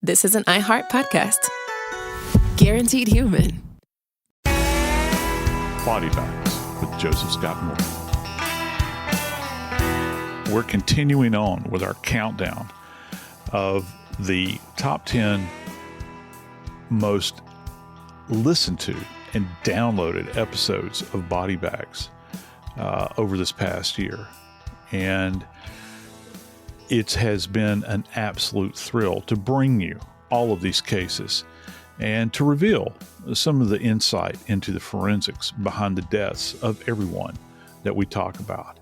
this is an iHeart podcast. Guaranteed human. Body Bags with Joseph Scott Moore. We're continuing on with our countdown of the top 10 most listened to and downloaded episodes of Body Bags over this past year. And it has been an absolute thrill to bring you all of these cases and to reveal some of the insight into the forensics behind the deaths of everyone that we talk about.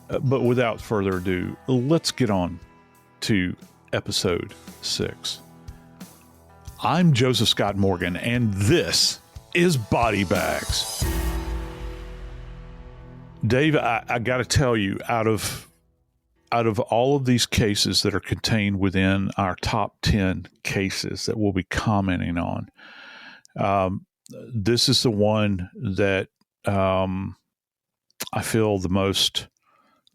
But without further ado, let's get on to episode 6. I'm Joseph Scott Morgan, and this is Body Bags. Dave, I got to tell you, out of all of these cases that are contained within our top 10 cases that we'll be commenting on, this is the one that I feel the most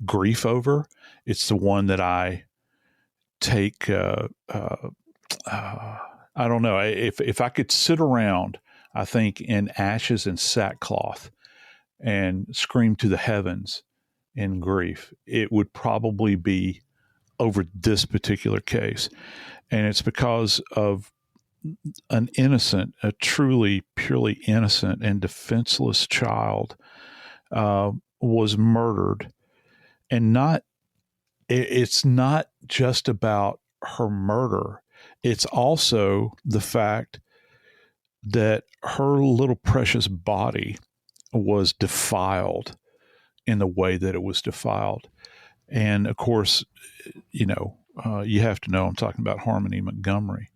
grief over. It's the one that I take, I don't know, if I could sit around, I think, in ashes and sackcloth and scream to the heavens in grief, it would probably be over this particular case. And it's because of an innocent, a truly, purely innocent and defenseless child was murdered. And it's not just about her murder. It's also the fact that her little precious body was defiled in the way that it was defiled. And of course, you have to know I'm talking about Harmony Montgomery.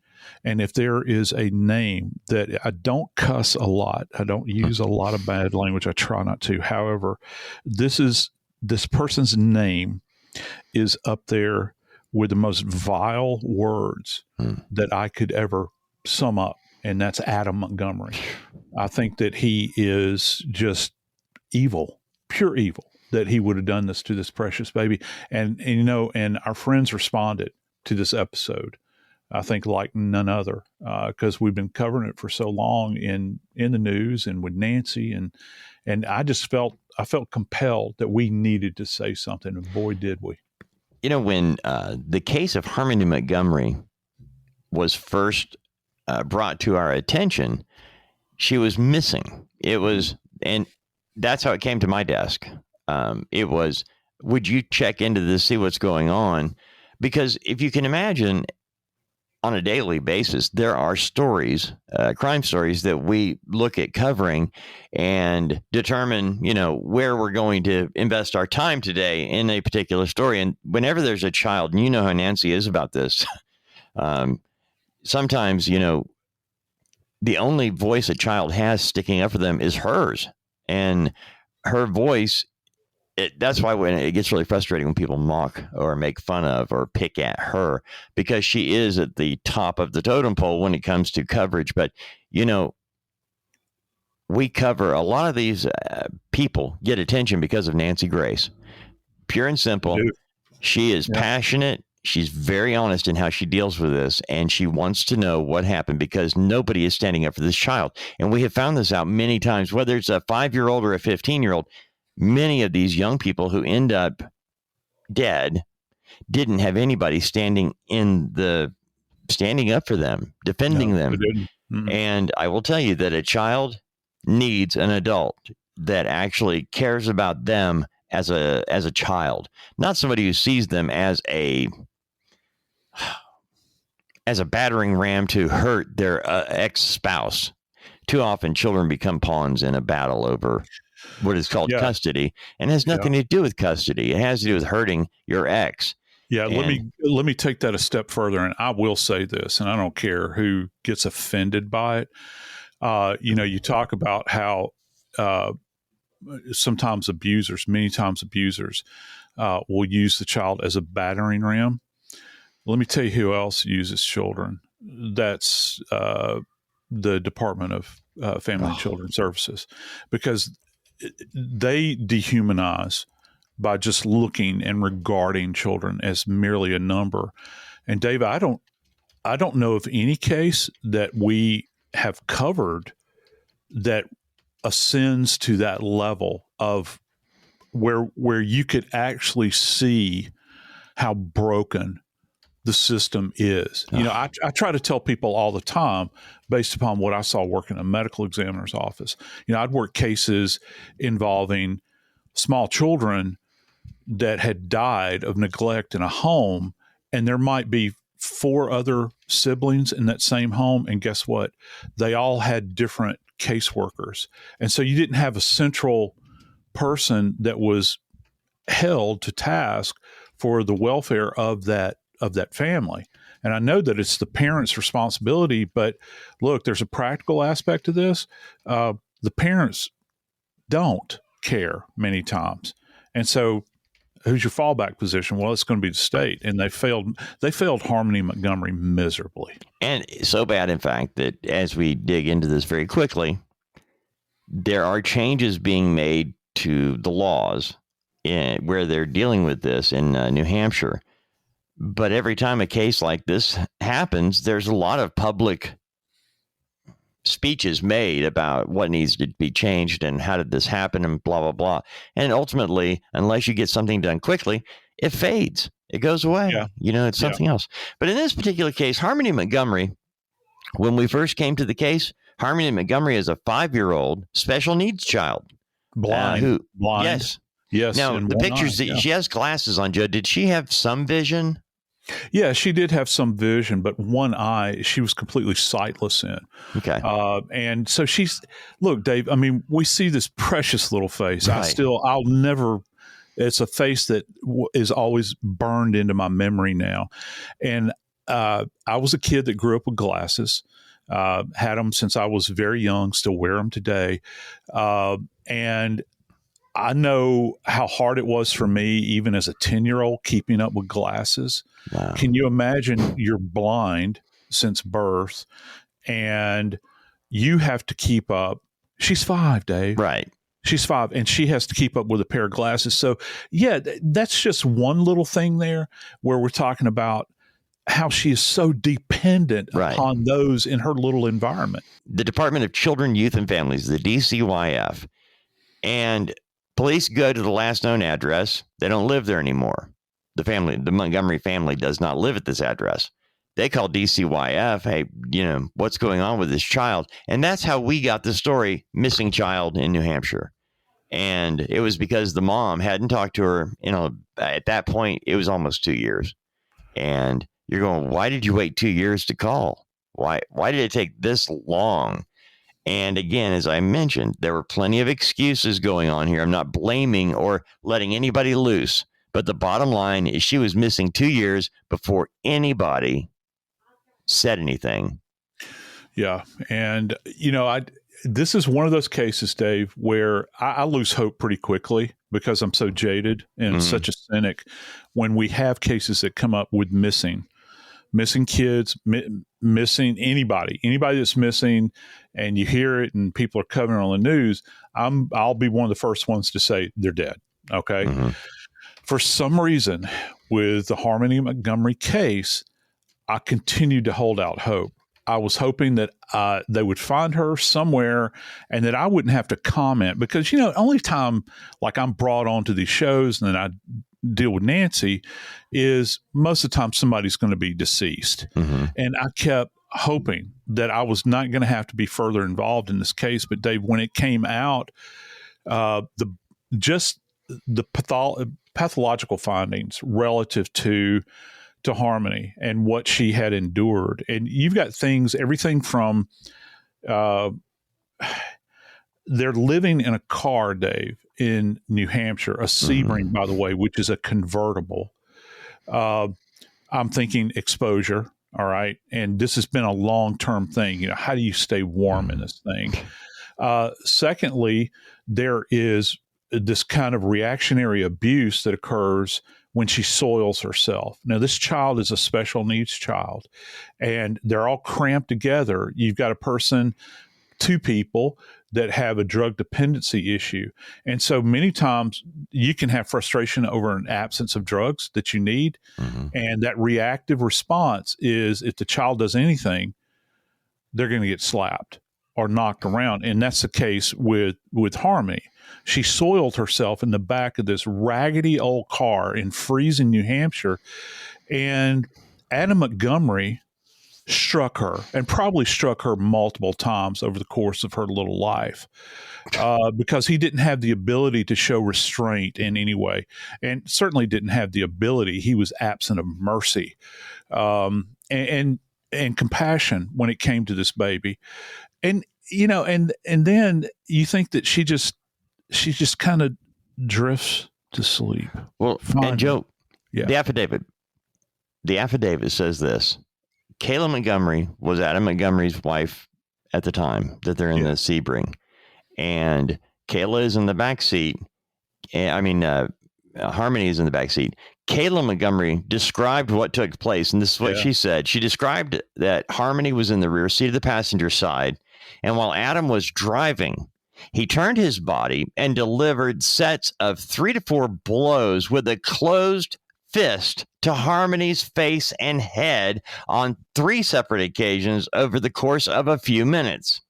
And if there is a name that I don't cuss a lot, I don't use a lot of bad language, I try not to. However, this person's name is up there with the most vile words that I could ever sum up. And that's Adam Montgomery. I think that he is just evil, pure evil, that he would have done this to this precious baby. And our friends responded to this episode, I think, like none other, because we've been covering it for so long in the news and with Nancy. And I felt compelled that we needed to say something, and boy, did we. When the case of Harmony Montgomery was first brought to our attention, she was missing. And that's how it came to my desk. It was, would you check into this, see what's going on? Because if you can imagine, on a daily basis, there are stories, crime stories that we look at covering and determine, where we're going to invest our time today in a particular story. And whenever there's a child, and you know how Nancy is about this, sometimes, the only voice a child has sticking up for them is hers. And her voice, that's why when it gets really frustrating when people mock or make fun of or pick at her, because she is at the top of the totem pole when it comes to coverage. But, we cover a lot of these people get attention because of Nancy Grace. Pure and simple. She is passionate. She's very honest in how she deals with this, and she wants to know what happened because nobody is standing up for this child. And we have found this out many times, whether it's a 5-year-old or a 15-year-old. Many of these young people who end up dead didn't have anybody standing up for them, defending them. Mm-hmm. And I will tell you that a child needs an adult that actually cares about them as a child, not somebody who sees them as a battering ram to hurt their ex-spouse. Too often children become pawns in a battle over what is called custody, and it has nothing to do with custody. It has to do with hurting your ex. Yeah, let me take that a step further, and I will say this, and I don't care who gets offended by it. You talk about how many times abusers will use the child as a battering ram. Let me tell you who else uses children. That's the Department of Family and Children Services, because they dehumanize by just looking and regarding children as merely a number. And Dave, I don't I don't know of any case that we have covered that ascends to that level of where you could actually see how broken the system is. You know, I try to tell people all the time, based upon what I saw working in a medical examiner's office. You know, I'd work cases involving small children that had died of neglect in a home, and there might be 4 other siblings in that same home. And guess what? They all had different caseworkers. And so you didn't have a central person that was held to task for the welfare of that family. And I know that it's the parents' responsibility, but look, there's a practical aspect to this. The parents don't care many times. And so who's your fallback position? Well, it's going to be the state. And they failed Harmony Montgomery miserably. And so bad, in fact, that as we dig into this very quickly, there are changes being made to the laws where they're dealing with this in New Hampshire. But every time a case like this happens, there's a lot of public speeches made about what needs to be changed and how did this happen and blah, blah, blah. And ultimately, unless you get something done quickly, it fades. It goes away. Yeah. You know, it's something else. But in this particular case, Harmony Montgomery, when we first came to the case, Harmony Montgomery is a 5-year-old special needs child. Blind. Yes. Yes. Now, the pictures, she has glasses on, Joe. Did she have some vision? Yeah, she did have some vision, but one eye she was completely sightless in. Okay. And so look, Dave, I mean, we see this precious little face. Right. I'll never, it's a face that is always burned into my memory now. And I was a kid that grew up with glasses, had them since I was very young, still wear them today. And I know how hard it was for me, even as a 10-year-old, keeping up with glasses. Wow. Can you imagine you're blind since birth and you have to keep up? She's 5, Dave. Right. She's 5 and she has to keep up with a pair of glasses. So, yeah, that's just one little thing there where we're talking about how she is so dependent upon those in her little environment. The Department of Children, Youth, and Families, the DCYF, and police go to the last known address. They don't live there anymore. The Montgomery family does not live at this address. They call DCYF, hey, you know, what's going on with this child? And that's how we got the story, missing child in New Hampshire. And it was because the mom hadn't talked to her, you know, at that point, it was almost 2 years. And you're going, why did you wait 2 years to call? Why did it take this long? And again, as I mentioned, there were plenty of excuses going on here. I'm not blaming or letting anybody loose. But the bottom line is she was missing 2 years before anybody said anything. Yeah. And, you know, this is one of those cases, Dave, where I lose hope pretty quickly because I'm so jaded and such a cynic when we have cases that come up with missing kids, missing anybody that's missing, and you hear it and people are covering it on the news. I'll be one of the first ones to say they're dead. Okay. Mm-hmm. For some reason, with the Harmony Montgomery case, I continued to hold out hope. I was hoping that they would find her somewhere and that I wouldn't have to comment because, you know, only time like I'm brought onto these shows and then I deal with Nancy is most of the time somebody's going to be deceased. Mm-hmm. And I kept hoping that I was not going to have to be further involved in this case. But Dave, when it came out, the pathological findings relative to Harmony and what she had endured. And you've got everything from they're living in a car, Dave, in New Hampshire, a Sebring, by the way, which is a convertible. I'm thinking exposure. All right. And this has been a long-term thing. You know, how do you stay warm in this thing? Secondly, there is this kind of reactionary abuse that occurs when she soils herself. Now, this child is a special needs child, and they're all cramped together. You've got a person two people that have a drug dependency issue. And so many times you can have frustration over an absence of drugs that you need. Mm-hmm. And that reactive response is if the child does anything, they're going to get slapped or knocked around. And that's the case with Harmony. She soiled herself in the back of this raggedy old car in freezing New Hampshire. And Adam Montgomery struck her, and probably struck her multiple times over the course of her little life, because he didn't have the ability to show restraint in any way, and certainly didn't have the ability. He was absent of mercy and compassion when it came to this baby. And and then you think that she just kind of drifts to sleep. Well, Finally. and Joe, Yeah. the affidavit says this. Kayla Montgomery was Adam Montgomery's wife at the time that they're in the Sebring. And Kayla is in the back seat. Harmony is in the back seat. Kayla Montgomery described what took place, and this is what she said. She described that Harmony was in the rear seat of the passenger side, and while Adam was driving, he turned his body and delivered sets of 3 to 4 blows with a closed fist to Harmony's face and head on 3 separate occasions over the course of a few minutes.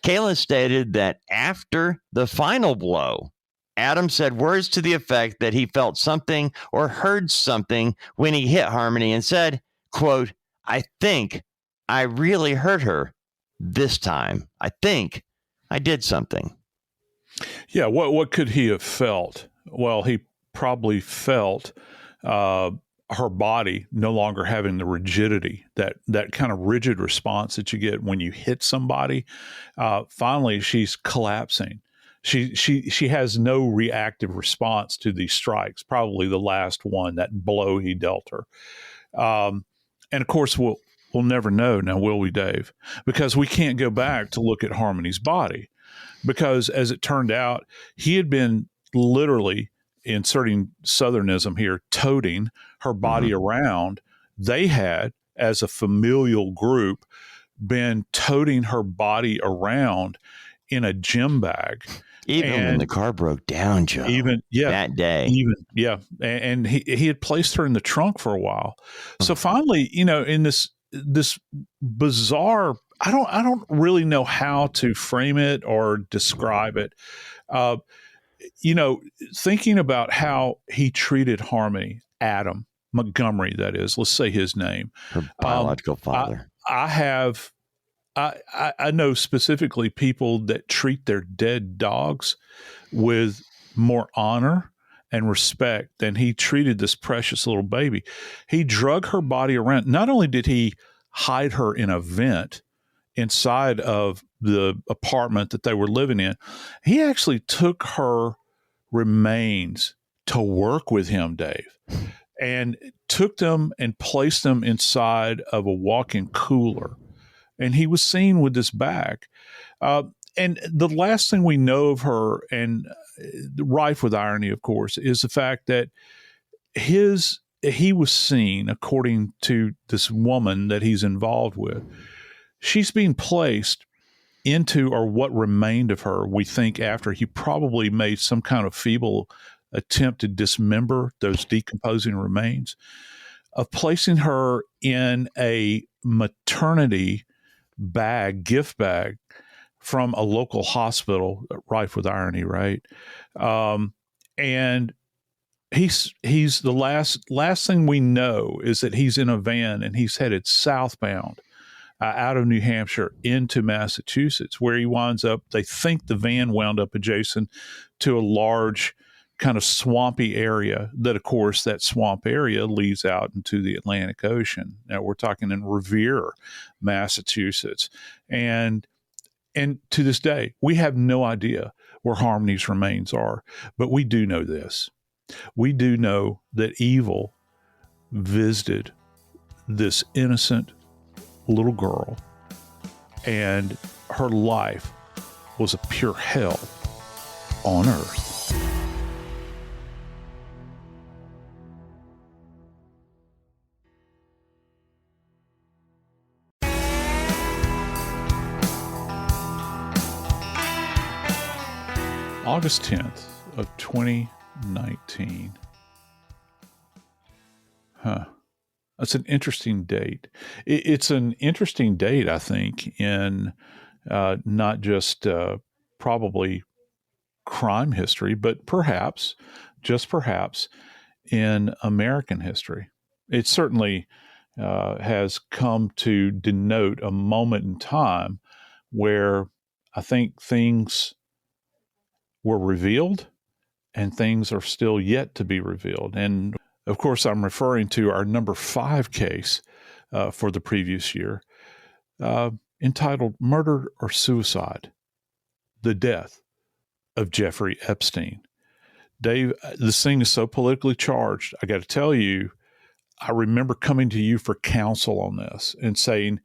Kayla stated that after the final blow, Adam said words to the effect that he felt something or heard something when he hit Harmony and said, quote, "I think I really hurt her this time. I think I did something." Yeah. What could he have felt? Well, he probably felt her body no longer having the rigidity, that kind of rigid response that you get when you hit somebody. Finally, she's collapsing. She has no reactive response to these strikes, probably the last one, that blow he dealt her. And of course, we'll never know now, will we, Dave? Because we can't go back to look at Harmony's body. Because as it turned out, he had been literally, inserting Southernism here, toting her body around. They had, as a familial group, been toting her body around in a gym bag. Even when the car broke down, Joe. That day. And he had placed her in the trunk for a while. So finally, in this bizarre, I don't really know how to frame it or describe it. Thinking about how he treated Harmony, Adam Montgomery, that is, let's say his name. Her biological father. I know specifically people that treat their dead dogs with more honor and respect than he treated this precious little baby. He drug her body around. Not only did he hide her in a vent inside of the apartment that they were living in, he actually took her remains to work with him, Dave, and took them and placed them inside of a walk-in cooler. And he was seen with this bag. And the last thing we know of her, and rife with irony, of course, is the fact that he was seen, according to this woman that he's involved with, she's being placed into, or what remained of her, we think, after he probably made some kind of feeble attempt to dismember those decomposing remains, of placing her in a maternity bag, gift bag, from a local hospital, rife with irony, right? And he's the last thing we know is that he's in a van and he's headed southbound out of New Hampshire into Massachusetts, where he winds up. They think the van wound up adjacent to a large kind of swampy area that, of course, that swamp area leads out into the Atlantic Ocean. Now we're talking in Revere, Massachusetts. And to this day, we have no idea where Harmony's remains are, but we do know this. We do know that evil visited this innocent little girl, and her life was a pure hell on earth. August 10th of 2019. That's an interesting date. It's an interesting date, I think, in not just probably crime history, but perhaps, just perhaps, in American history. It certainly has come to denote a moment in time where I think things were revealed and things are still yet to be revealed. And of course, I'm referring to our number 5 case for the previous year, entitled Murder or Suicide: The Death of Jeffry Epstein. Dave, this thing is so politically charged. I got to tell you, I remember coming to you for counsel on this and saying,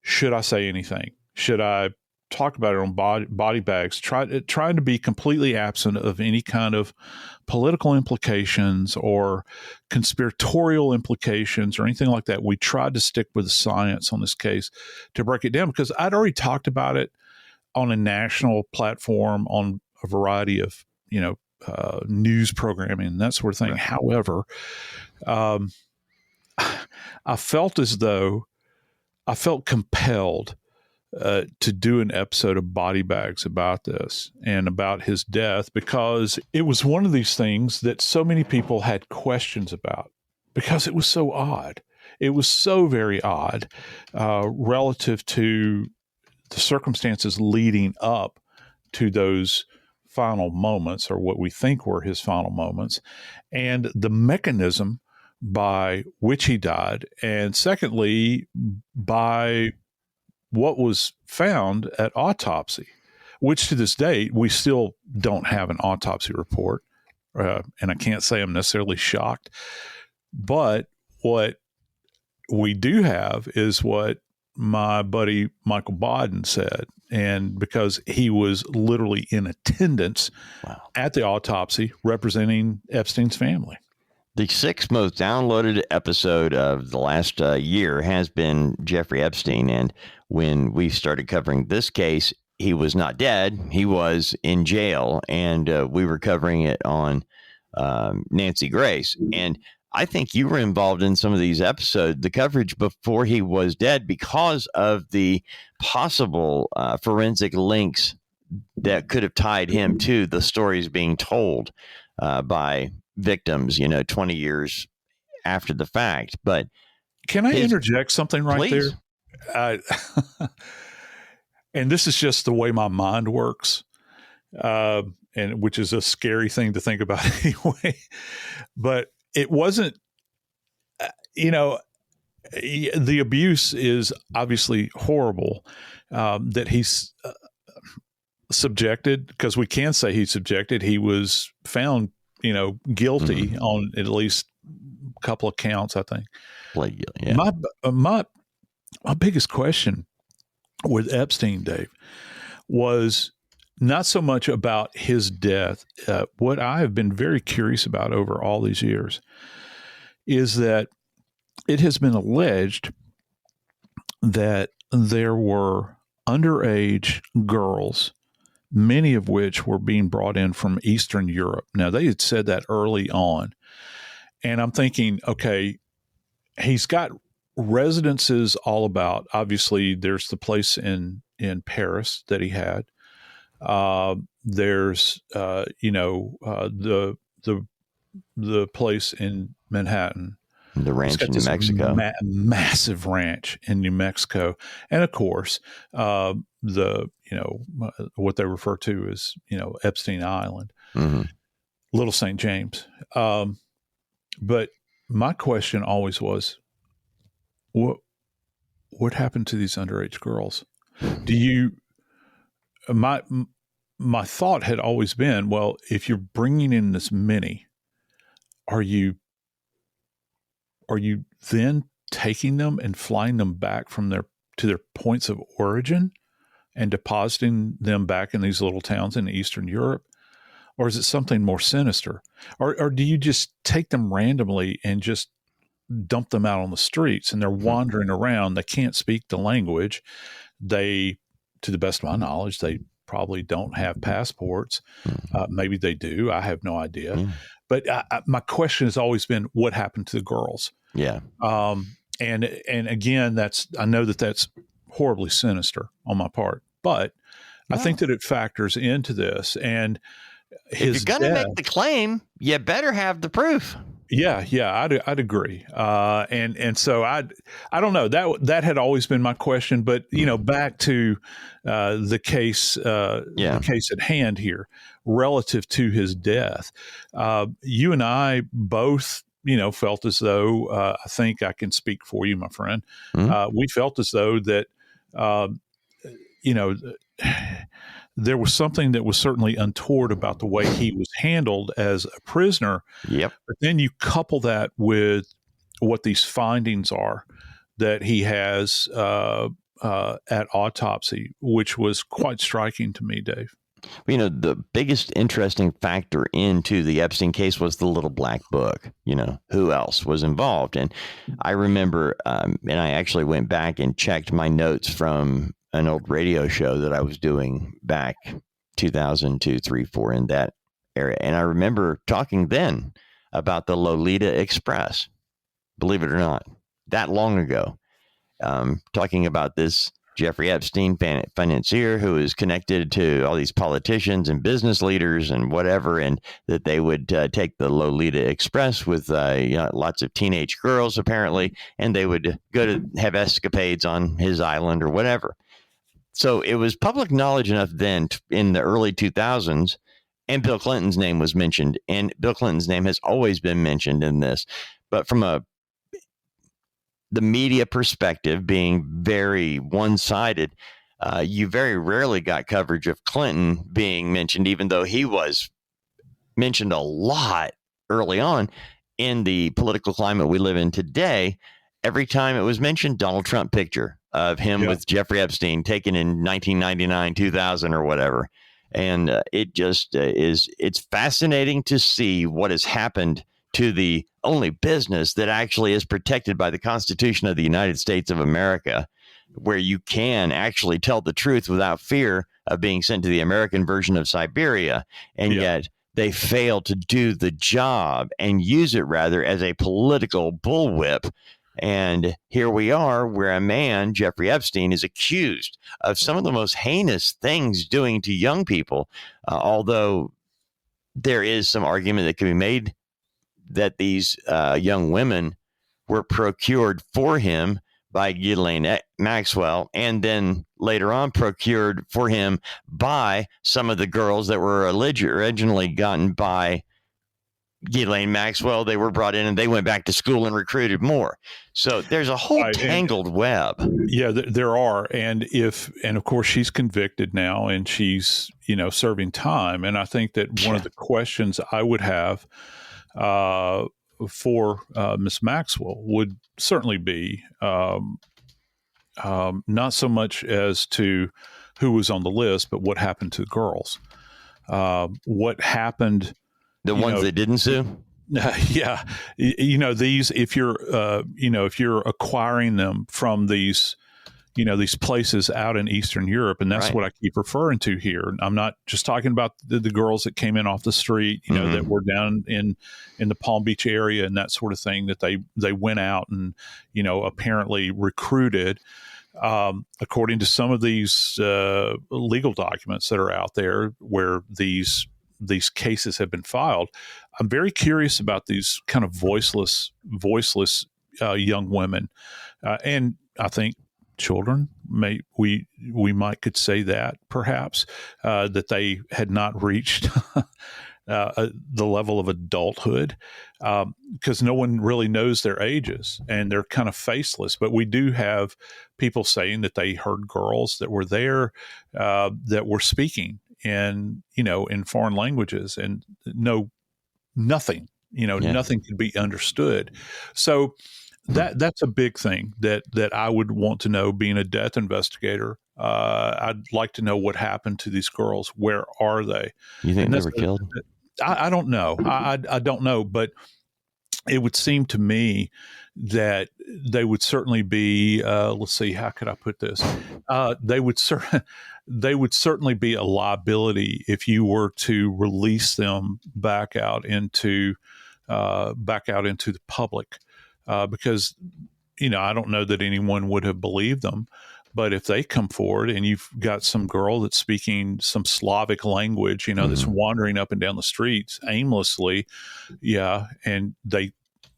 should I say anything? Should I talk about it on body bags, trying to be completely absent of any kind of political implications or conspiratorial implications or anything like that. We tried to stick with the science on this case to break it down, because I'd already talked about it on a national platform on a variety of, news programming and that sort of thing. Right. However, I felt compelled to do an episode of Body Bags about this and about his death, because it was one of these things that so many people had questions about, because it was so odd. It was so very odd relative to the circumstances leading up to those final moments, or what we think were his final moments, and the mechanism by which he died, and secondly, by what was found at autopsy, which to this day, we still don't have an autopsy report. And I can't say I'm necessarily shocked, but what we do have is what my buddy Michael Bodden said. And because he was literally in attendance at the autopsy representing Epstein's family. The 6th most downloaded episode of the last year has been Jeffry Epstein. And when we started covering this case, he was not dead. He was in jail. And we were covering it on Nancy Grace. And I think you were involved in some of these episodes, the coverage before he was dead, because of the possible forensic links that could have tied him to the stories being told by victims, 20 years after the fact. But can I interject something right please. There? And this is just the way my mind works, and which is a scary thing to think about anyway. But it wasn't, the abuse is obviously horrible, that he's subjected, because we can say he's subjected. He was found guilty on at least a couple of counts, I think. Yeah. My biggest question with Epstein, Dave, was not so much about his death. What I have been very curious about over all these years is that it has been alleged that there were underage girls, many of which were being brought in from Eastern Europe. Now, they had said that early on. And I'm thinking, okay, he's got residences all about. Obviously, there's the place in Paris that he had. There's, the place in Manhattan. The ranch in New Mexico. Massive ranch in New Mexico. And of course, what they refer to as, Epstein Island, Little St. James. But my question always was, what happened to these underage girls? My thought had always been, well, if you're bringing in this many, are you then taking them and flying them back to their points of origin and depositing them back in these little towns in Eastern Europe? Or is it something more sinister? Or do you just take them randomly and just dump them out on the streets, and they're wandering around? They can't speak the language. To the best of my knowledge, they probably don't have passports. Maybe they do. I have no idea. But my question has always been, what happened to the girls? Yeah. And again, I know that's horribly sinister on my part, but I think that it factors into this. And if you're going to make the claim, you better have the proof. Yeah, I'd agree. And so I don't know, that had always been my question, but back to the case at hand here, relative to his death. You and I both, felt as though, I think I can speak for you, my friend. We felt as though that, there was something that was certainly untoward about the way he was handled as a prisoner. Yep. But then you couple that with what these findings are that he has at autopsy, which was quite striking to me, Dave. The biggest interesting factor into the Epstein case was the little black book. Who else was involved? And I remember, and I actually went back and checked my notes from an old radio show that I was doing back 2002, 3, 4 in that area. And I remember talking then about the Lolita Express, believe it or not, that long ago, talking about this Jeffry Epstein financier who is connected to all these politicians and business leaders and whatever, and that they would take the Lolita Express with lots of teenage girls, apparently, and they would go to have escapades on his island or whatever. So it was public knowledge enough then in the early 2000s, and Bill Clinton's name was mentioned, and Bill Clinton's name has always been mentioned in this. But from the media perspective being very one-sided, you very rarely got coverage of Clinton being mentioned, even though he was mentioned a lot early on in the political climate we live in today. Every time it was mentioned, Donald Trump picture of him with Jeffrey Epstein taken in 1999, 2000 or whatever. And it just it's fascinating to see what has happened to the only business that actually is protected by the Constitution of the United States of America, where you can actually tell the truth without fear of being sent to the American version of Siberia. And yet they fail to do the job and use it rather as a political bullwhip. And here we are, where a man, Jeffrey Epstein, is accused of some of the most heinous things doing to young people, although there is some argument that can be made that these young women were procured for him by Ghislaine Maxwell, and then later on procured for him by some of the girls that were originally gotten by Ghislaine Maxwell. They were brought in and they went back to school and recruited more. So there's a whole tangled web. Yeah, there are. And of course she's convicted now and she's, serving time. And I think that one of the questions I would have for Miss Maxwell would certainly be not so much as to who was on the list, but what happened to the girls. What happened? The ones that didn't sue? Yeah. These, if you're acquiring them from these, these places out in Eastern Europe, and that's what I keep referring to here. I'm not just talking about the girls that came in off the street, that were down in the Palm Beach area and that sort of thing, that they went out and, apparently recruited, according to some of these legal documents that are out there where these cases have been filed. I'm very curious about these kind of voiceless young women, and I think children. We could say that perhaps that they had not reached the level of adulthood, because no one really knows their ages and they're kind of faceless. But we do have people saying that they heard girls that were there that were speaking in foreign languages and nothing could be understood. So that's a big thing that I would want to know, being a death investigator. I'd like to know what happened to these girls. Where are they? You think they were killed? I don't know. I don't know, but it would seem to me that they would certainly be, let's see, how could I put this? They would certainly be a liability if you were to release them back out into the public, because, I don't know that anyone would have believed them. But if they come forward and you've got some girl that's speaking some Slavic language, that's wandering up and down the streets aimlessly, and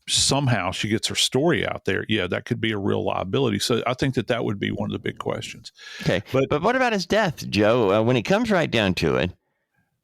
somehow she gets her story out there, that could be a real liability. So I think that would be one of the big questions. Okay. But what about his death, Joe? When it comes right down to it,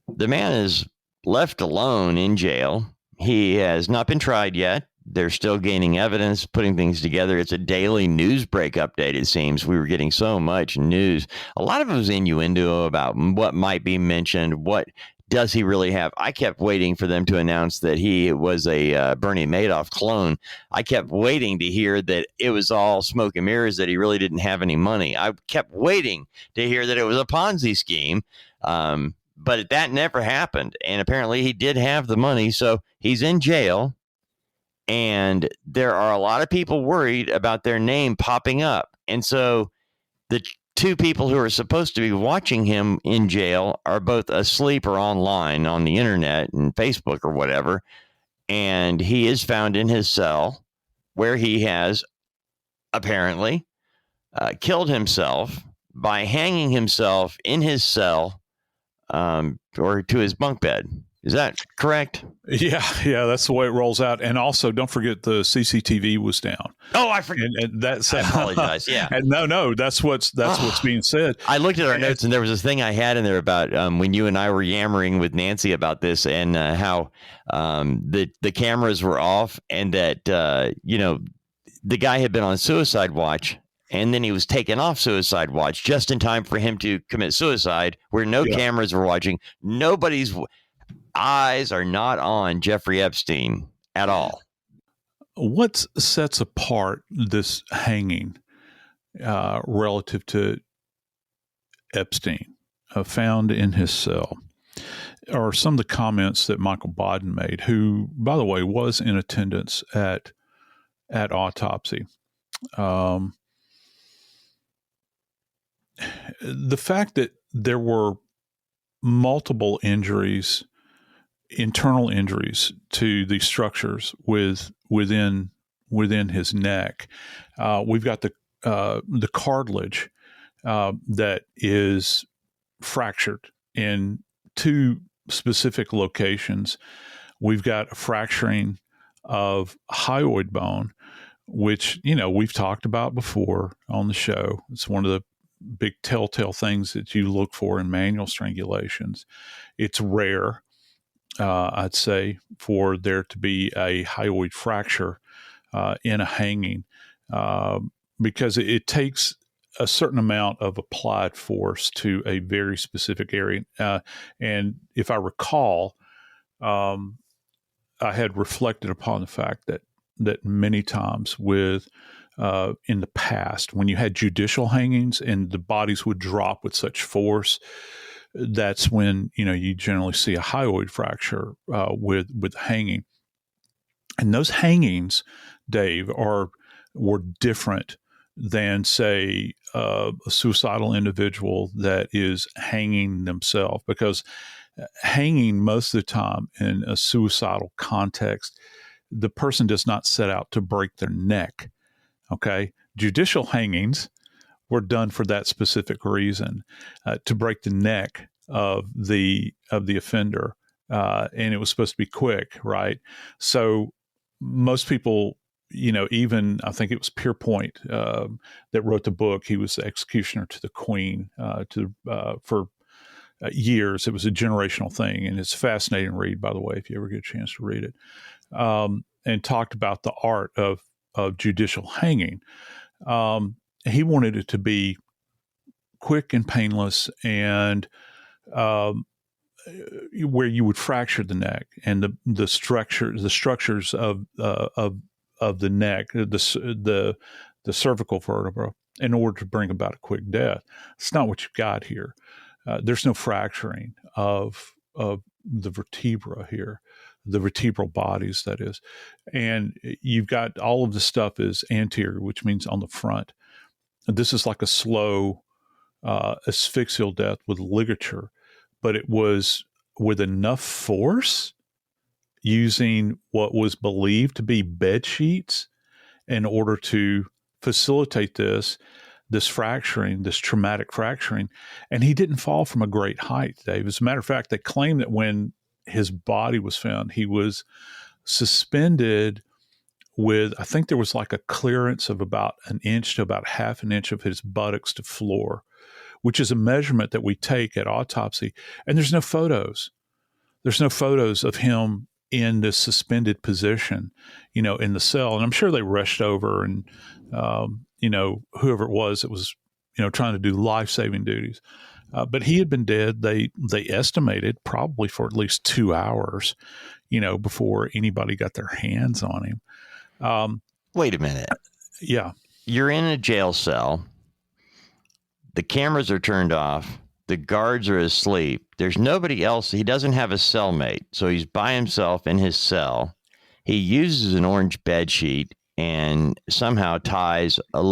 the man is left alone in jail. He has not been tried yet. They're still gaining evidence, putting things together. It's a daily news break update, it seems. We were getting so much news. A lot of it was innuendo about what might be mentioned. What does he really have? I kept waiting for them to announce that he was a Bernie Madoff clone. I kept waiting to hear that it was all smoke and mirrors, that he really didn't have any money. I kept waiting to hear that it was a Ponzi scheme. But that never happened. And apparently he did have the money. So he's in jail. And there are a lot of people worried about their name popping up. And so the two people who are supposed to be watching him in jail are both asleep or online on the internet and Facebook or whatever. And he is found in his cell, where he has apparently killed himself by hanging himself in his cell, or to his bunk bed. Is that correct? Yeah, that's the way it rolls out. And also, don't forget the CCTV was down. Oh, I forget. And that's, I apologize. Yeah. And no, that's what's being said. I looked at our notes, and there was this thing I had in there about when you and I were yammering with Nancy about this, and how the cameras were off, and that the guy had been on suicide watch. And then he was taken off suicide watch just in time for him to commit suicide, where no cameras were watching. Nobody's eyes are not on Jeffry Epstein at all. What sets apart this hanging relative to Epstein, found in his cell, are some of the comments that Michael Bodden made, who, by the way, was in attendance at autopsy. The fact that there were multiple injuries, internal injuries to the structures within his neck. We've got the cartilage that is fractured in two specific locations. We've got a fracturing of hyoid bone, which we've talked about before on the show. It's one of the big telltale things that you look for in manual strangulations. It's rare, I'd say, for there to be a hyoid fracture in a hanging, because it takes a certain amount of applied force to a very specific area. And if I recall, I had reflected upon the fact that many times in the past, when you had judicial hangings and the bodies would drop with such force, that's when you generally see a hyoid fracture with hanging. And those hangings, Dave, were different than, say, a suicidal individual that is hanging themselves, because hanging most of the time in a suicidal context, the person does not set out to break their neck. Okay, judicial hangings were done for that specific reason, to break the neck of the offender, and it was supposed to be quick, right? So most people, even I think it was Pierpoint that wrote the book. He was the executioner to the Queen for years. It was a generational thing, and it's a fascinating read, by the way, if you ever get a chance to read it. And talked about the art of judicial hanging. He wanted it to be quick and painless, and where you would fracture the neck and the structures of the neck, the cervical vertebra, in order to bring about a quick death. It's not what you've got here. There's no fracturing of the vertebra here. the vertebral bodies, that is. And you've got all of the stuff is anterior, which means on the front. And this is like a slow asphyxial death with ligature, but it was with enough force using what was believed to be bed sheets in order to facilitate this fracturing, this traumatic fracturing. And he didn't fall from a great height, Dave. As a matter of fact, they claim that when his body was found, he was suspended with, I think there was like a clearance of about an inch to about half an inch of his buttocks to floor, which is a measurement that we take at autopsy. And there's no photos. There's no photos of him in this suspended position, in the cell. And I'm sure they rushed over and, whoever it was that was, trying to do life-saving duties. But he had been dead, they estimated, probably for at least 2 hours, before anybody got their hands on him. Wait a minute. Yeah. You're in a jail cell. The cameras are turned off. The guards are asleep. There's nobody else. He doesn't have a cellmate, so he's by himself in his cell. He uses an orange bed sheet and somehow ties a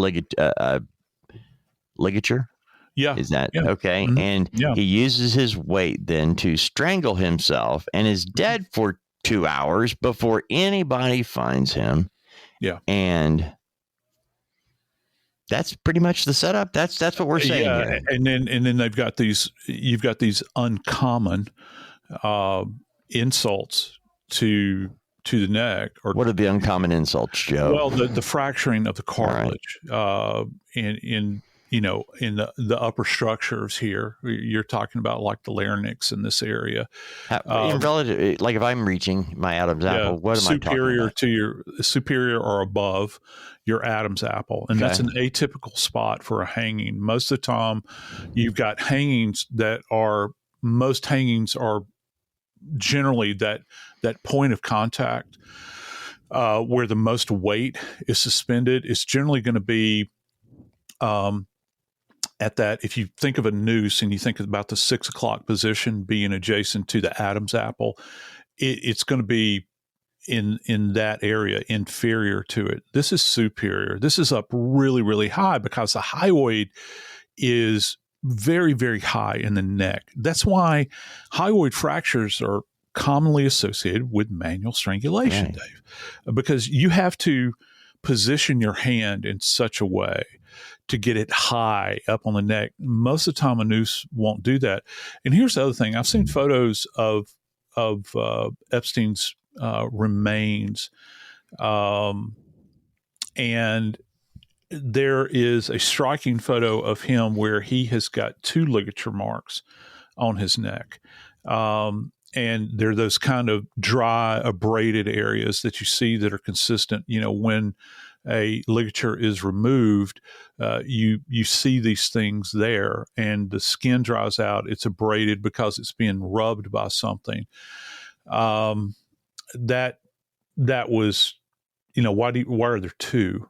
ligature. Yeah. Is that yeah. okay? Mm-hmm. And he uses his weight then to strangle himself and is dead for 2 hours before anybody finds him. Yeah. And that's pretty much the setup. That's what we're saying here. And then you've got these uncommon insults to the neck. Or what are the uncommon insults, Joe? Well, the fracturing of the cartilage in the upper structures here. You're talking about like the larynx in this area. In relative, like if I'm reaching my Adam's apple, what am I talking about? Superior or above your Adam's apple. And that's an atypical spot for a hanging. Most of the time, you've got most hangings are generally that point of contact where the most weight is suspended. It's generally going to be at that, if you think of a noose and you think about the 6 o'clock position being adjacent to the Adam's apple, it's going to be in that area, inferior to it. This is superior. This is up really, really high because the hyoid is very, very high in the neck. That's why hyoid fractures are commonly associated with manual strangulation, Dave, because you have to position your hand in such a way to get it high up on the neck. Most of the time, a noose won't do that. And here's the other thing. I've seen photos of Epstein's remains, and there is a striking photo of him where he has got 2 ligature marks on his neck. And they're those kind of dry, abraded areas that you see that are consistent. When a ligature is removed, you see these things there, and the skin dries out. It's abraded because it's being rubbed by something. That was, why are there 2?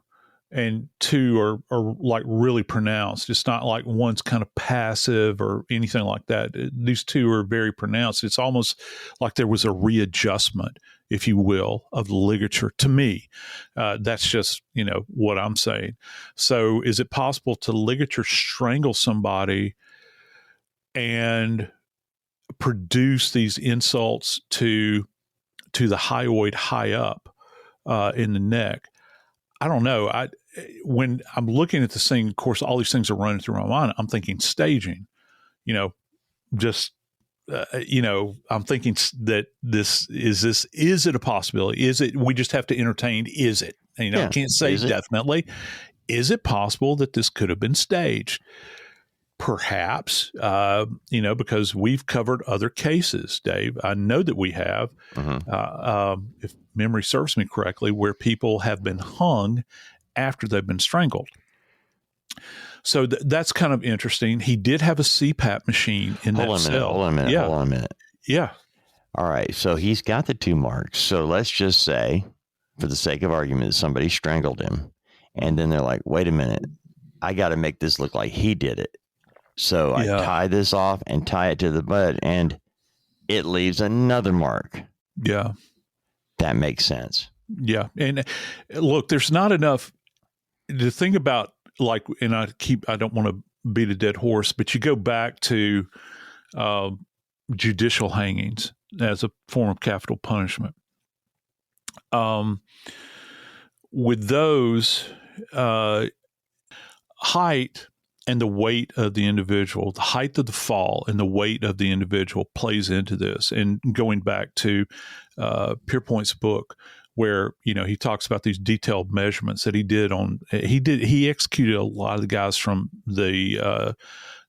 And 2 are like really pronounced. It's not like one's kind of passive or anything like that. These 2 are very pronounced. It's almost like there was a readjustment, if you will, of the ligature to me. That's just, what I'm saying. So is it possible to ligature strangle somebody and produce these insults to the hyoid high up in the neck? I don't know. When I'm looking at this thing, of course, all these things are running through my mind. I'm thinking staging, I'm thinking that is it a possibility? Is it, we just have to entertain, is it? I can't say definitely. Is it possible that this could have been staged? Perhaps, because we've covered other cases, Dave. I know that we have, if memory serves me correctly, where people have been hung after they've been strangled. So that's kind of interesting. He did have a CPAP machine in that cell. Hold on a minute. Yeah. All right. So he's got the 2 marks. So let's just say, for the sake of argument, somebody strangled him. And then they're like, wait a minute, I got to make this look like he did it. So I tie this off and tie it to the butt, and it leaves another mark. Yeah. that makes sense. Yeah. And look, there's not enough to think about, like, and I don't want to beat a dead horse, but you go back to judicial hangings as a form of capital punishment. With those, height and the weight of the individual, the height of the fall and the weight of the individual plays into this. And going back to Pierpoint's book, where, you know, he talks about these detailed measurements that he did he executed a lot of the guys from the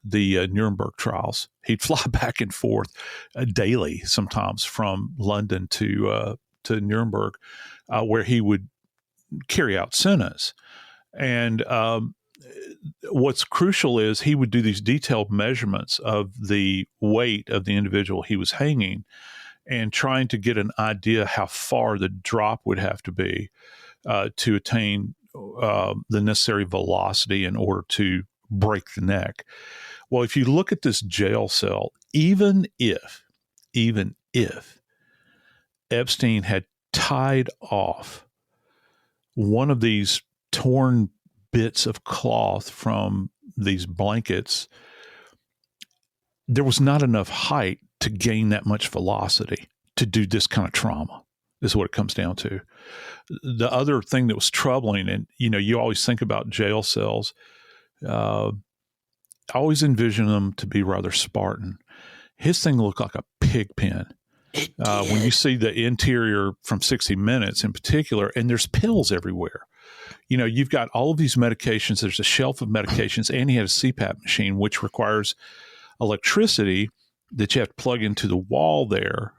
Nuremberg trials. He'd fly back and forth daily, sometimes from London to Nuremberg, where he would carry out sentence. And what's crucial is he would do these detailed measurements of the weight of the individual he was hanging, and trying to get an idea how far the drop would have to be to attain the necessary velocity in order to break the neck. Well, if you look at this jail cell, even if Epstein had tied off one of these torn bits of cloth from these blankets, there was not enough height to gain that much velocity to do this kind of trauma, is what it comes down to. The other thing that was troubling, and, you know, you always think about jail cells, I always envision them to be rather Spartan. His thing looked like a pig pen. When you see the interior from 60 Minutes in particular, and there's pills everywhere. You know, you've got all of these medications. There's a shelf of medications, and he had a CPAP machine, which requires electricity that you have to plug into the wall there.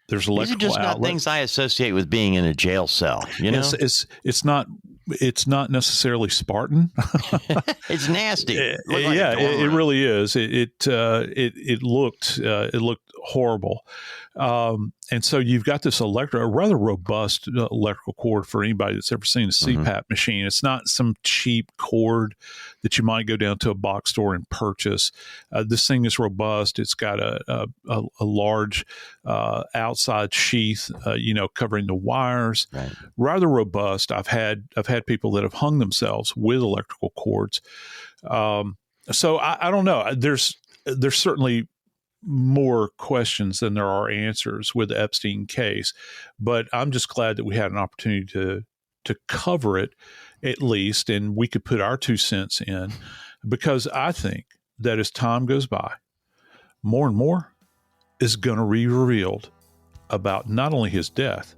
There's electrical These are just not things I associate with being in a jail cell. You know, it's not necessarily Spartan. It's nasty. It really is. It looked horrible. And so you've got this a rather robust electrical cord for anybody that's ever seen a CPAP machine. It's not some cheap cord that you might go down to a box store and purchase. This thing is robust. It's got a large outside sheath, covering the wires. Right. Rather robust. I've had people that have hung themselves with electrical cords. So I don't know. There's certainly more questions than there are answers with the Epstein case, but I'm just glad that we had an opportunity to cover it at least, and we could put our 2 cents in, because I think that as time goes by, more and more is going to be revealed about not only his death,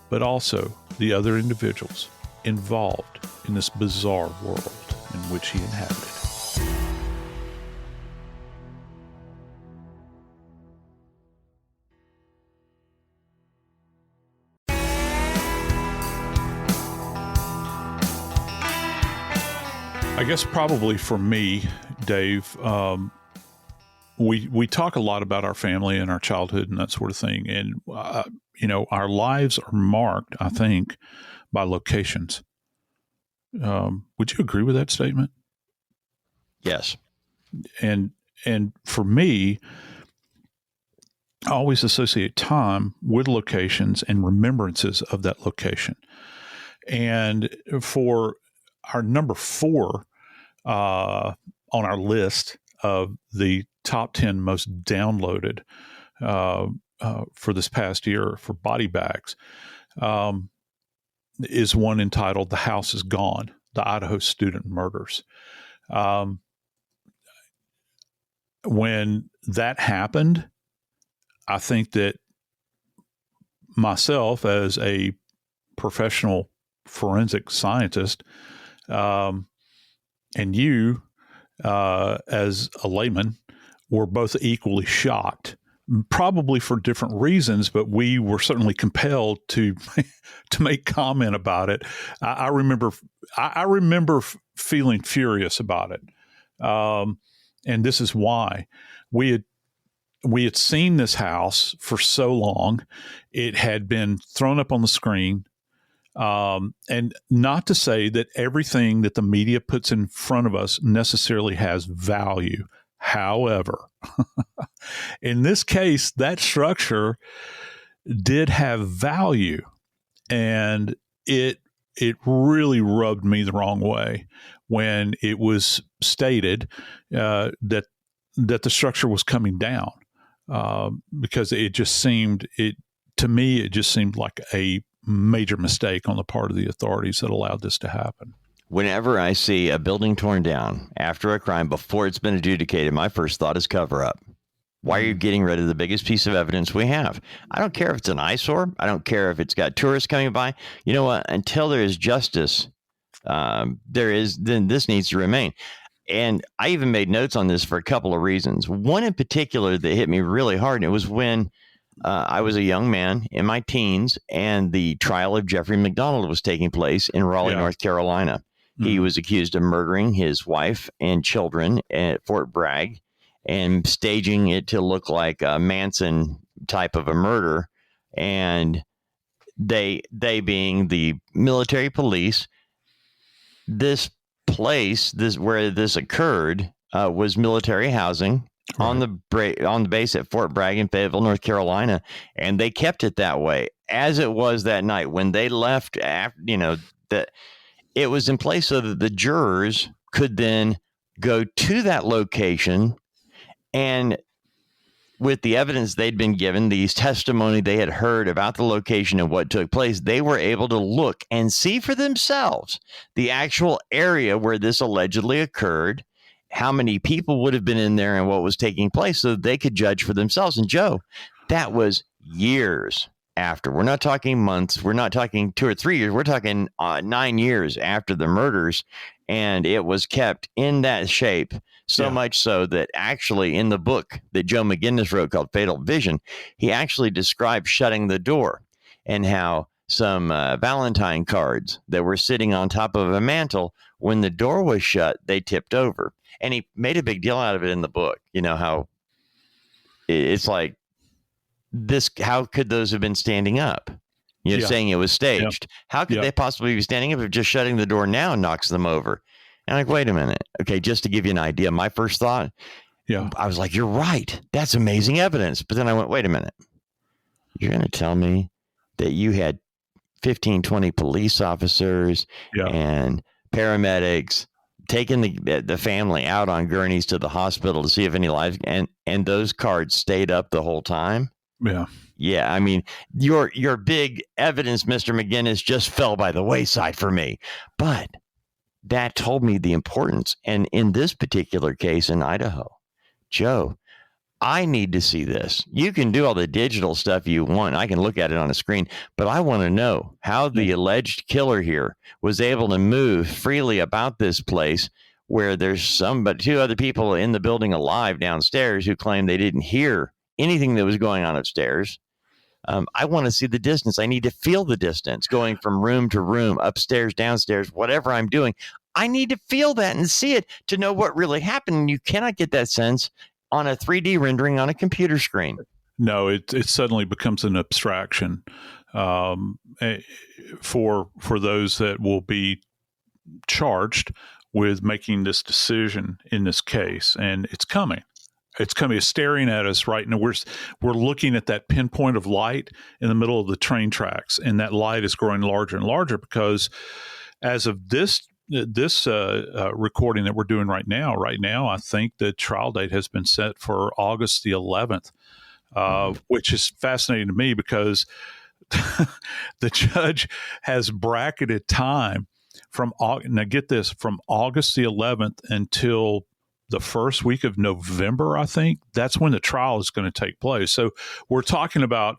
but also the other individuals involved in this bizarre world in which he inhabited. I guess probably for me, Dave, we talk a lot about our family and our childhood and that sort of thing. And, our lives are marked, I think, by locations. Would you agree with that statement? Yes. And for me, I always associate time with locations and remembrances of that location. And for our number 4 on our list of the top 10 most downloaded for this past year for body bags is one entitled "The House Is Gone: The Idaho Student Murders." When that happened, I think that myself as a professional forensic scientist, and you, as a layman, were both equally shocked, probably for different reasons, but we were certainly compelled to make comment about it. I remember feeling furious about it, and this is why. We had seen this house for so long; it had been thrown up on the screen. And not to say that everything that the media puts in front of us necessarily has value. However, in this case, that structure did have value, and it really rubbed me the wrong way when it was stated that the structure was coming down, because it just seemed like a major mistake on the part of the authorities that allowed this to happen. Whenever I see a building torn down after a crime before it's been adjudicated, my first thought is cover up. Why are you getting rid of the biggest piece of evidence we have? I don't care if it's an eyesore. I don't care if it's got tourists coming by. You know what? Until there is justice, then this needs to remain. And I even made notes on this for a couple of reasons. One in particular that hit me really hard, and it was when I was a young man in my teens, and the trial of Jeffrey McDonald was taking place in Raleigh, North Carolina. Mm-hmm. He was accused of murdering his wife and children at Fort Bragg and staging it to look like a Manson type of a murder. And they being the military police, this place, where this occurred, was military housing. Right. on the base at Fort Bragg in Fayetteville, North Carolina, and they kept it that way as it was that night when they left. After, that it was in place so that the jurors could then go to that location, and with the evidence they'd been given, these testimony they had heard about the location and what took place, they were able to look and see for themselves the actual area where this allegedly occurred, how many people would have been in there and what was taking place, so that they could judge for themselves. And Joe, that was years after. We're not talking months. We're not talking 2 or 3 years. We're talking 9 years after the murders. And it was kept in that shape, so much so that actually in the book that Joe McGinnis wrote called Fatal Vision, he actually described shutting the door and how some Valentine cards that were sitting on top of a mantle, when the door was shut, they tipped over. And he made a big deal out of it in the book. You know, how it's like this, how could those have been standing up? Saying it was staged. How could they possibly be standing up if just shutting the door now knocks them over? And I'm like, wait a minute. Okay, just to give you an idea, my first thought, I was like, you're right. That's amazing evidence. But then I went, wait a minute. You're going to tell me that you had 15, 20 police officers and paramedics taking the family out on gurneys to the hospital to see if any lives, and those cards stayed up the whole time? Yeah. I mean, your big evidence, Mr. McGinnis, just fell by the wayside for me. But that told me the importance. And in this particular case in Idaho, Joe, I need to see this. You can do all the digital stuff you want. I can look at it on a screen, but I want to know how the alleged killer here was able to move freely about this place, where there's two other people in the building alive downstairs who claim they didn't hear anything that was going on upstairs. I want to see the distance. I need to feel the distance going from room to room, upstairs, downstairs, whatever I'm doing. I need to feel that and see it to know what really happened. And you cannot get that sense on a 3D rendering on a computer screen. No, it suddenly becomes an abstraction for those that will be charged with making this decision in this case. And it's coming. It's coming. It's staring at us right now. We're looking at that pinpoint of light in the middle of the train tracks, and that light is growing larger and larger because as of this recording that we're doing right now, I think the trial date has been set for August the 11th, which is fascinating to me because the judge has bracketed time from August the 11th until the first week of November, I think. That's when the trial is going to take place. So we're talking about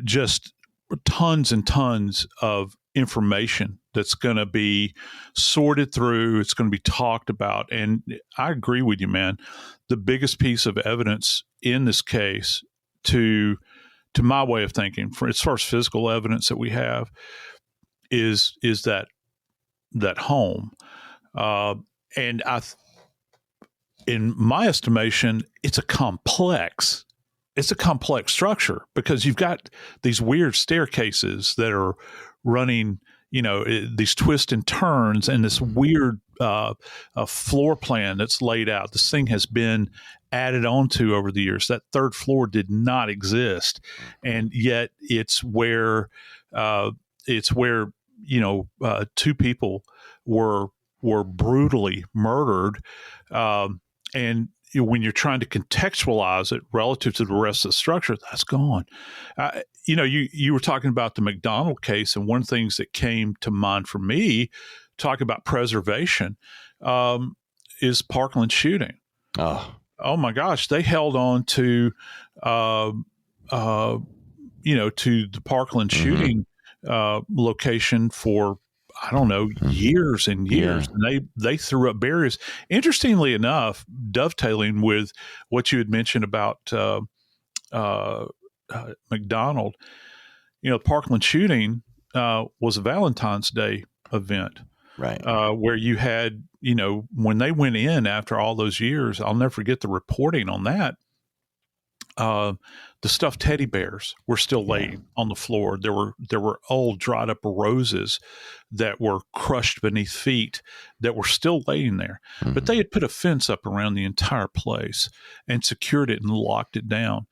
just tons and tons of information that's going to be sorted through. It's going to be talked about. And I agree with you, man. The biggest piece of evidence in this case, to my way of thinking, as far as physical evidence that we have, is that home. And in my estimation, it's a complex structure because you've got these weird staircases that are running, these twists and turns, and this weird floor plan that's laid out. This thing has been added on to over the years. That third floor did not exist, and yet it's where two people were brutally murdered, and when you're trying to contextualize it relative to the rest of the structure, that's gone. You were talking about the McDonald case, and one of the things that came to mind for me, talk about preservation, is Parkland shooting. Oh my gosh, they held on to, to the Parkland shooting location for, I don't know, years and years. Yeah. And they threw up barriers. Interestingly enough, dovetailing with what you had mentioned about McDonald, Parkland shooting was a Valentine's Day event. Right. Where you had, when they went in after all those years, I'll never forget the reporting on that. The stuffed teddy bears were still laying on the floor. There were old dried up roses that were crushed beneath feet that were still laying there. Mm-hmm. But they had put a fence up around the entire place and secured it and locked it down.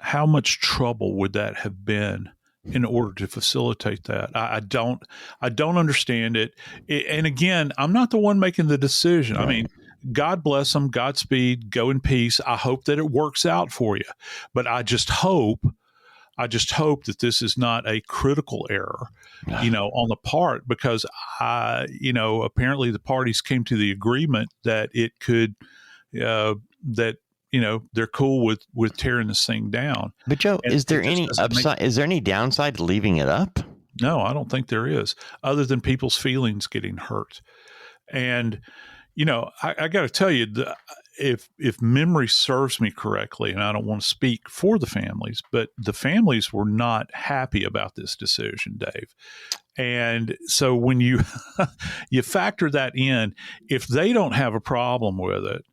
How much trouble would that have been in order to facilitate that? I don't understand it. And again, I'm not the one making the decision. Right. I mean, God bless them. Godspeed. Go in peace. I hope that it works out for you. But I just hope that this is not a critical error, on the part, because apparently the parties came to the agreement that it could, they're cool with tearing this thing down. But Joe, is there any upside? Is there any downside to leaving it up? No, I don't think there is, other than people's feelings getting hurt. And I got to tell you, if memory serves me correctly, and I don't want to speak for the families, but the families were not happy about this decision, Dave. And so when you you factor that in, if they don't have a problem with it,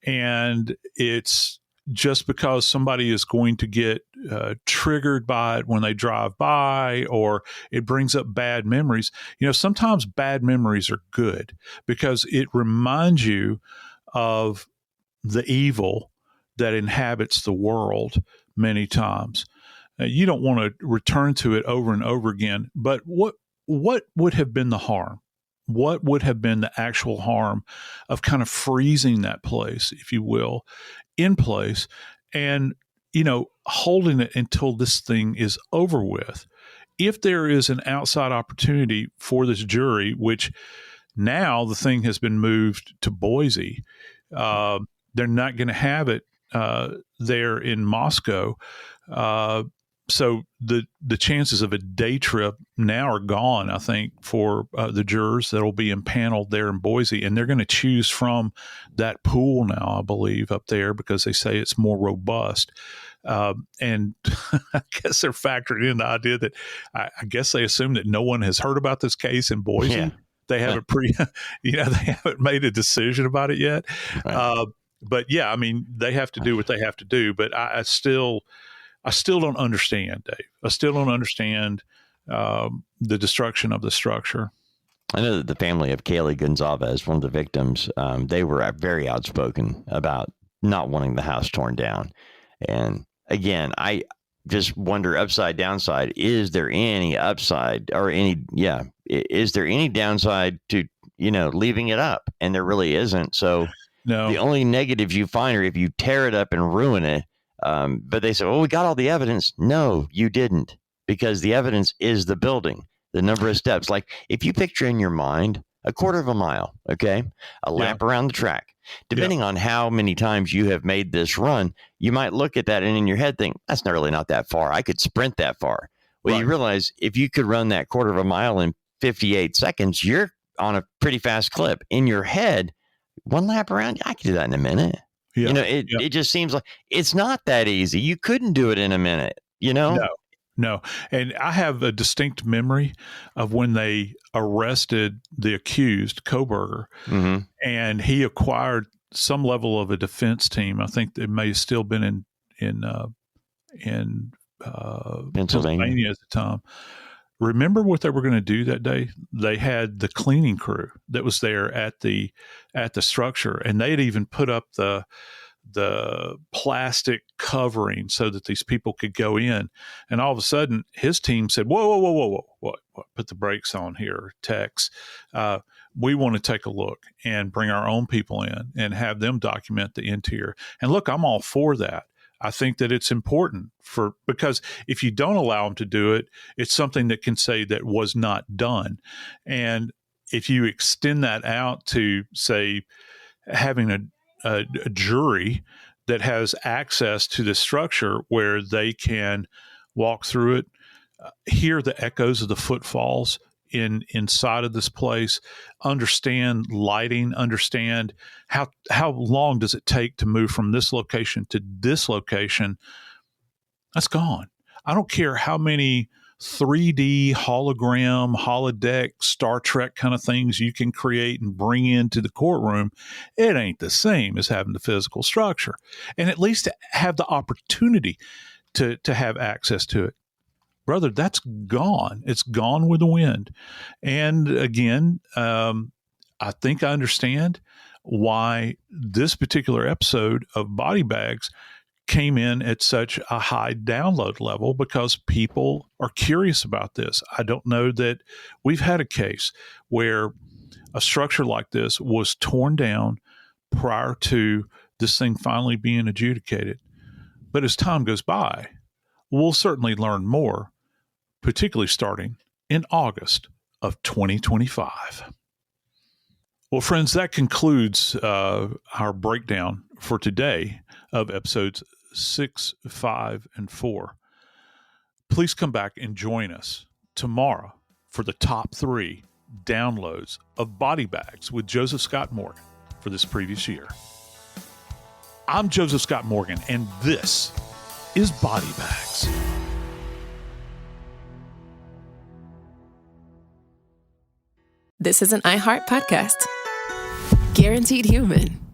and it's just because somebody is going to get triggered by it when they drive by, or it brings up bad memories. Sometimes bad memories are good because it reminds you of the evil that inhabits the world many times. You don't want to return to it over and over again, but what would have been the harm? What would have been the actual harm of kind of freezing that place, if you will, in place, and, holding it until this thing is over with? If there is an outside opportunity for this jury, which now the thing has been moved to Boise, they're not going to have it there in Moscow. So the chances of a day trip now are gone, I think, for the jurors that will be impaneled there in Boise. And they're going to choose from that pool now, I believe, up there, because they say it's more robust. And I guess they're factoring in the idea that I guess they assume that no one has heard about this case in Boise. Yeah. They haven't they haven't made a decision about it yet. Right. But yeah, I mean, they have to do what they have to do. But I still don't understand, Dave. I still don't understand the destruction of the structure. I know that the family of Kaylee Gonzalez, one of the victims, they were very outspoken about not wanting the house torn down. And again, I just wonder, upside, downside, is there any upside or is there any downside to, leaving it up? And there really isn't. So no. The only negatives you find are if you tear it up and ruin it. But they said, well, we got all the evidence. No, you didn't, because the evidence is the building, the number of steps. Like if you picture in your mind a quarter of a mile, okay, a lap around the track, depending on how many times you have made this run, you might look at that and in your head think, that's not really not that far. I could sprint that far. Well, you realize if you could run that quarter of a mile in 58 seconds, you're on a pretty fast clip. In your head, one lap around, I could do that in a minute. Yeah. It just seems like it's not that easy. You couldn't do it in a minute, No. And I have a distinct memory of when they arrested the accused, Koberger, and he acquired some level of a defense team. I think they may have still been in Pennsylvania at the time. remember what they were going to do that day? They had the cleaning crew that was there at the structure, and they had even put up the plastic covering so that these people could go in. And all of a sudden, his team said, whoa, what? Put the brakes on here, Tex. We want to take a look and bring our own people in and have them document the interior. And look, I'm all for that. I think that it's important because if you don't allow them to do it, it's something that can say that was not done. And if you extend that out to, say, having a jury that has access to the structure where they can walk through it, hear the echoes of the footfalls inside of this place, understand lighting, understand how long does it take to move from this location to this location, that's gone. I don't care how many 3D hologram, holodeck, Star Trek kind of things you can create and bring into the courtroom. It ain't the same as having the physical structure, and at least to have the opportunity to have access to it. Brother, that's gone. It's gone with the wind. And again, I think I understand why this particular episode of Body Bags came in at such a high download level, because people are curious about this. I don't know that we've had a case where a structure like this was torn down prior to this thing finally being adjudicated. But as time goes by, we'll certainly learn more, particularly starting in August of 2025. Well, friends, that concludes our breakdown for today of episodes 6, 5, and 4. Please come back and join us tomorrow for the top 3 downloads of Body Bags with Joseph Scott Morgan for this previous year. I'm Joseph Scott Morgan, and this is Body Bags. This is an iHeart podcast. Guaranteed Human.